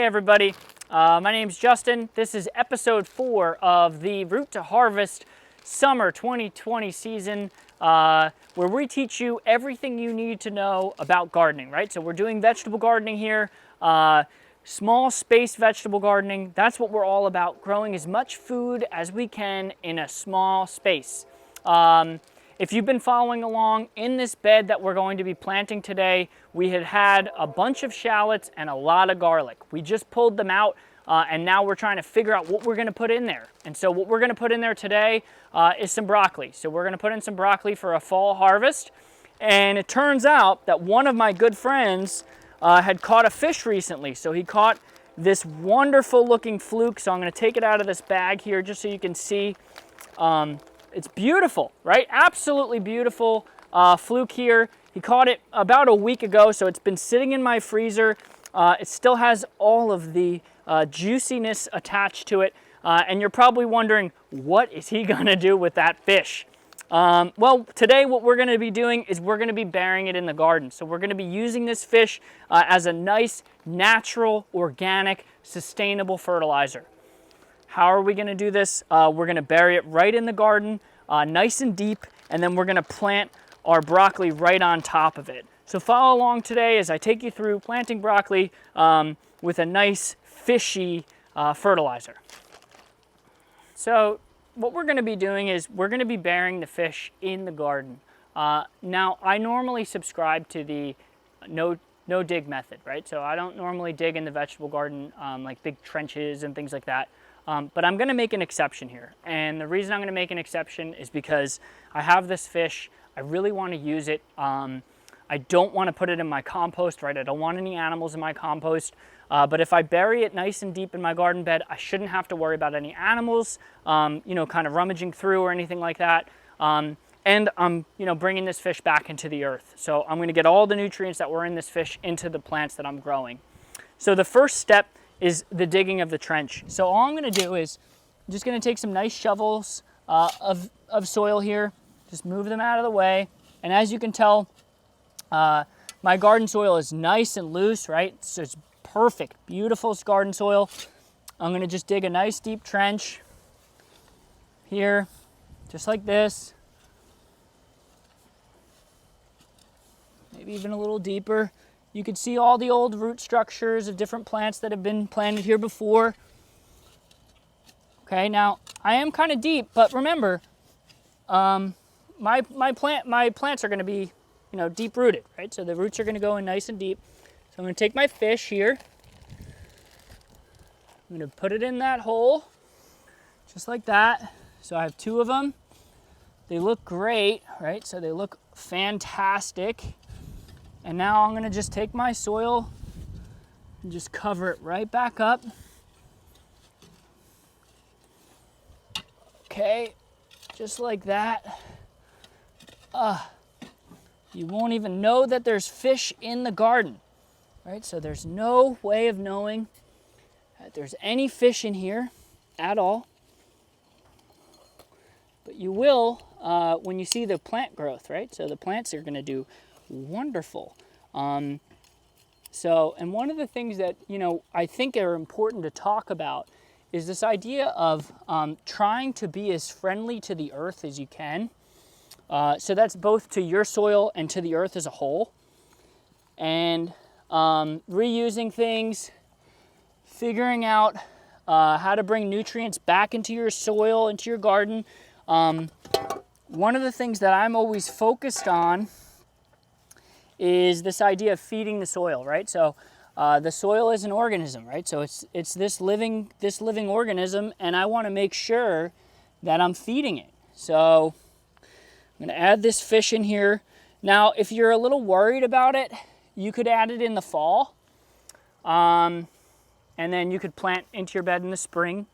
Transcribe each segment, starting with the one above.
Hey everybody, my name's Justin. This is episode 4 of the Root to Harvest Summer 2020 season, where we teach you everything you need to know about gardening, right? So we're doing vegetable gardening here, small space vegetable gardening. That's what we're all about, growing as much food as we can in a small space. If you've been following along, in this bed that we're going to be planting today, we had a bunch of shallots and a lot of garlic. We just pulled them out and now we're trying to figure out what we're going to put in there. And so what we're going to put in there today is some broccoli. So we're going to put in some broccoli for a fall harvest. And it turns out that one of my good friends had caught a fish recently. So he caught this wonderful looking fluke. So I'm going to take it out of this bag here just so you can see. It's beautiful, right? Absolutely beautiful fluke here. He caught it about a week ago, so it's been sitting in my freezer. It still has all of the juiciness attached to it. And you're probably wondering, what is he gonna do with that fish? Well, today what we're gonna be doing is we're gonna be burying it in the garden. So we're gonna be using this fish as a nice, natural, organic, sustainable fertilizer. How are we going to do this? We're going to bury it right in the garden, nice and deep, and then we're going to plant our broccoli right on top of it. So follow along today as I take you through planting broccoli with a nice fishy fertilizer. So what we're going to be doing is we're going to be burying the fish in the garden. Now, I normally subscribe to the no dig method, right? So I don't normally dig in the vegetable garden like big trenches and things like that. But I'm going to make an exception here. And the reason I'm going to make an exception is because I have this fish. I really want to use it. I don't want to put it in my compost, right? I don't want any animals in my compost. But if I bury it nice and deep in my garden bed, I shouldn't have to worry about any animals, kind of rummaging through or anything like that. And I'm, bringing this fish back into the earth. So I'm going to get all the nutrients that were in this fish into the plants that I'm growing. So the first step is the digging of the trench. So all I'm going to do is I'm just going to take some nice shovels of soil here, just move them out of the way. And as you can tell, my garden soil is nice and loose, right? So it's perfect, beautiful garden soil. I'm going to just dig a nice deep trench here, just like this. Maybe even a little deeper. You can see all the old root structures of different plants that have been planted here before. Okay, now I am kind of deep, but remember, my plants are going to be, deep rooted, right? So the roots are going to go in nice and deep. So I'm going to take my fish here. I'm going to put it in that hole, just like that. So I have 2 of them. They look great, right? So they look fantastic. And now I'm going to just take my soil and just cover it right back up. Okay, just like that. You won't even know that there's fish in the garden, right? So there's no way of knowing that there's any fish in here at all. But you will when you see the plant growth, right? So the plants are going to do wonderful. And one of the things that, I think are important to talk about is this idea of trying to be as friendly to the earth as you can. So that's both to your soil and to the earth as a whole. And reusing things, figuring out how to bring nutrients back into your soil, into your garden. One of the things that I'm always focused on is this idea of feeding the soil, right? So the soil is an organism, right? So it's this living organism, and I want to make sure that I'm feeding it. So I'm going to add this fish in here. Now, if you're a little worried about it, you could add it in the fall, and then you could plant into your bed in the spring.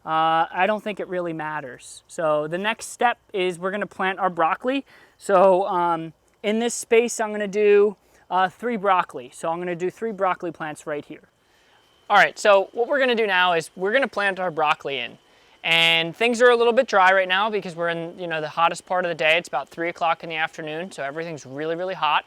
I don't think it really matters. So the next step is we're going to plant our broccoli. So in this space, I'm going to do 3 broccoli. So I'm going to do 3 broccoli plants right here. All right, so what we're going to do now is we're going to plant our broccoli in. And things are a little bit dry right now because we're in the hottest part of the day. It's about 3 o'clock in the afternoon, so everything's really, really hot.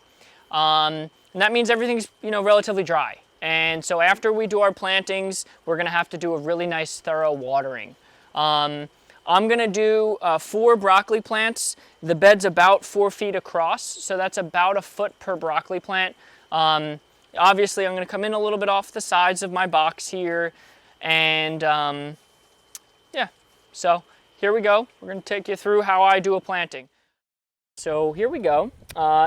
And that means everything's relatively dry. And so after we do our plantings, we're gonna have to do a really nice thorough watering. I'm gonna do 4 broccoli plants. The bed's about 4 feet across, so that's about a foot per broccoli plant. Obviously, I'm gonna come in a little bit off the sides of my box here, and yeah, so here we go. We're gonna take you through how I do a planting. So here we go.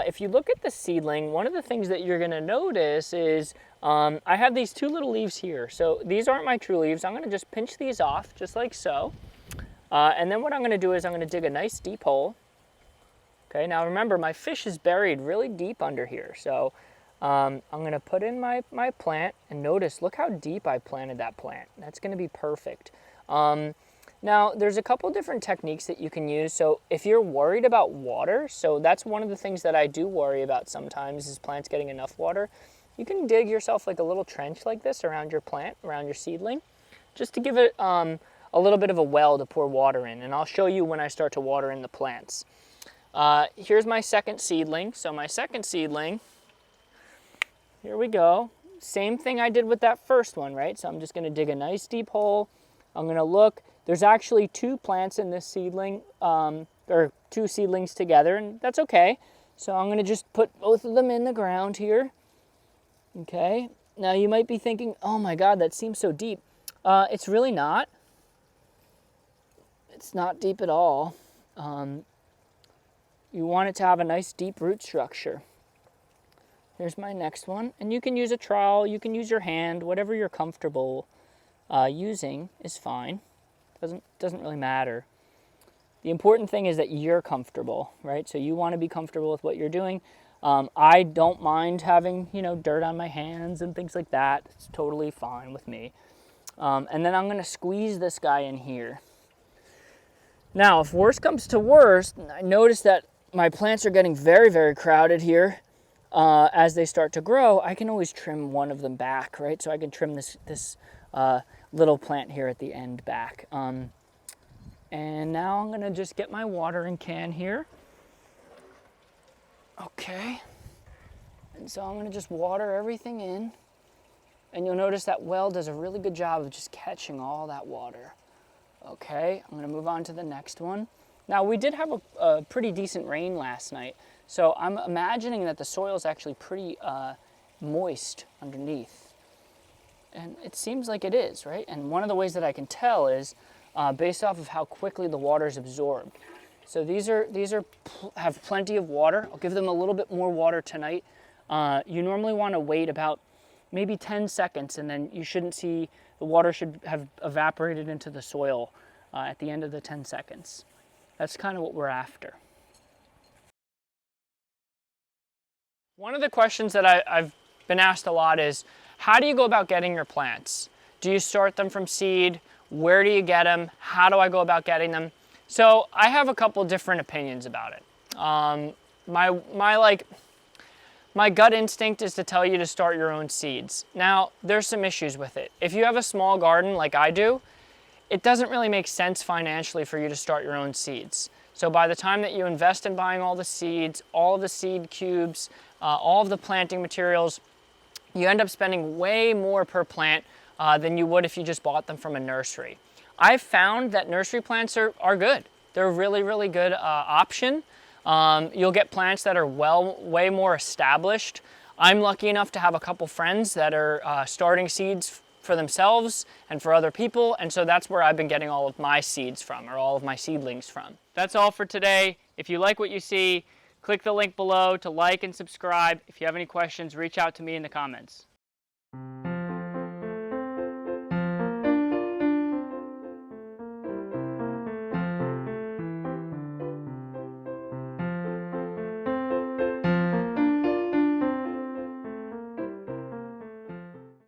If you look at the seedling, one of the things that you're gonna notice is I have these 2 little leaves here. So these aren't my true leaves. I'm gonna just pinch these off, just like so. And then what I'm gonna do is I'm gonna dig a nice deep hole. Okay, now remember, my fish is buried really deep under here. So I'm gonna put in my plant, and notice, look how deep I planted that plant. That's gonna be perfect. Now, there's a couple different techniques that you can use. So if you're worried about water, so that's one of the things that I do worry about sometimes, is plants getting enough water. You can dig yourself like a little trench like this around your plant, around your seedling, just to give it a little bit of a well to pour water in. And I'll show you when I start to water in the plants. Here's my second seedling. So my second seedling, here we go. Same thing I did with that first one, right? So I'm just gonna dig a nice deep hole. I'm gonna look. There's actually 2 plants in this seedling, or 2 seedlings together, and that's okay. So I'm gonna just put both of them in the ground here. Okay, now you might be thinking, oh my God, that seems so deep. It's really not. It's not deep at all. You want it to have a nice deep root structure. Here's my next one, and you can use a trowel, you can use your hand, whatever you're comfortable using is fine. Doesn't really matter. The important thing is that you're comfortable, right? So you want to be comfortable with what you're doing. I don't mind having, dirt on my hands and things like that. It's totally fine with me. And then I'm going to squeeze this guy in here. Now, if worst comes to worst, I notice that my plants are getting very, very crowded here. As they start to grow, I can always trim one of them back, right? So I can trim this little plant here at the end back. And now I'm gonna just get my watering can here. Okay. And so I'm gonna just water everything in. And you'll notice that well does a really good job of just catching all that water. Okay, I'm gonna move on to the next one. Now, we did have a pretty decent rain last night, so I'm imagining that the soil is actually pretty moist underneath. And it seems like it is, right? And one of the ways that I can tell is based off of how quickly the water is absorbed. So these have plenty of water. I'll give them a little bit more water tonight. You normally want to wait about maybe 10 seconds, and then you shouldn't see, the water should have evaporated into the soil at the end of the 10 seconds. That's kind of what we're after. One of the questions that I've been asked a lot is, how do you go about getting your plants? Do you start them from seed? Where do you get them? How do I go about getting them? So I have a couple different opinions about it. My gut instinct is to tell you to start your own seeds. Now, there's some issues with it. If you have a small garden like I do, it doesn't really make sense financially for you to start your own seeds. So by the time that you invest in buying all the seeds, all of the seed cubes, all of the planting materials, you end up spending way more per plant than you would if you just bought them from a nursery. I've found that nursery plants are good. They're a really, really good option. You'll get plants that are way more established. I'm lucky enough to have a couple friends that are starting seeds for themselves and for other people, and so that's where I've been getting all of my seeds from, or all of my seedlings from. That's all for today. If you like what you see, click the link below to like and subscribe. If you have any questions, reach out to me in the comments.